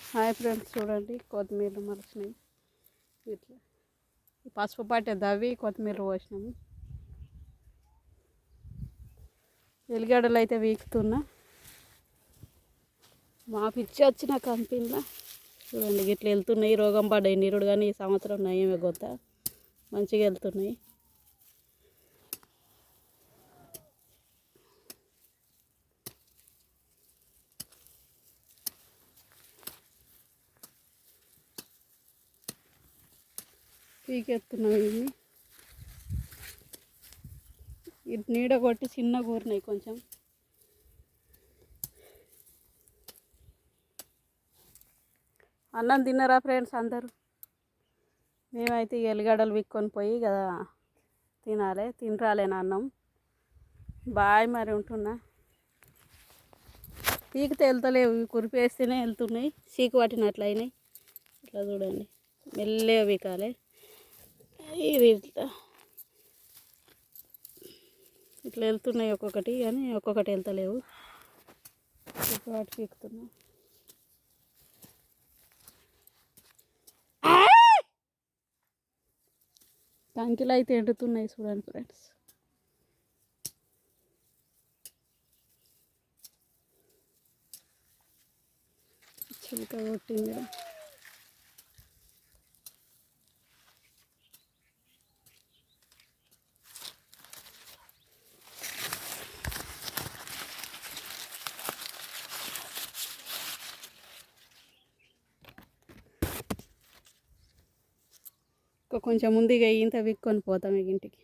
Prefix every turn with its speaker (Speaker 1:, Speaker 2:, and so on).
Speaker 1: Hi friends, చూడండి కొత్తిమీర మలిచినాయి. ఇట్లా పసుపు పట్టే దవ్వి కొత్తిమీర పోసినాము. ఎల్లిగడ్డలు అయితే వీకుతున్నా. మా పిచ్చి వచ్చిన కంపెనీలో చూడండి ఇట్లా వెళ్తున్నాయి. రోగం పడ్డాయి నీరుడు, కానీ ఈ సంవత్సరం నయమే గొత్త మంచిగా వెళ్తున్నాయి. పీకెత్తున్నాం. ఇది నీడ కొట్టి చిన్న కూరినాయి కొంచెం. అన్నం తిన్నారా ఫ్రెండ్స్ అందరూ? మేమైతే ఎల్లిగడ్డలు విక్కొని పోయి కదా తినాలి. తినరాలేనా అన్నం. బాయ్, మరి ఉంటున్నా. పీకితే వెళ్తలేవు, కురిపేస్తేనే వెళ్తున్నాయి. చీకు పట్టినట్లు అయినాయి. ఇట్లా చూడండి, మెల్లగా పీకాలి. ఇది ఇట్లా వెళ్తున్నాయి ఒక్కొక్కటి, కానీ ఒక్కొక్కటి వెళ్తలేవు. వాటి పీకుతున్నా. కంకిలు అయితే ఎండుతున్నాయి చూడండి ఫ్రెండ్స్. చిలుక కొట్టింది. కొంచెం ముందుగా ఇంత విక్కొని పోతాం ఇంటికి.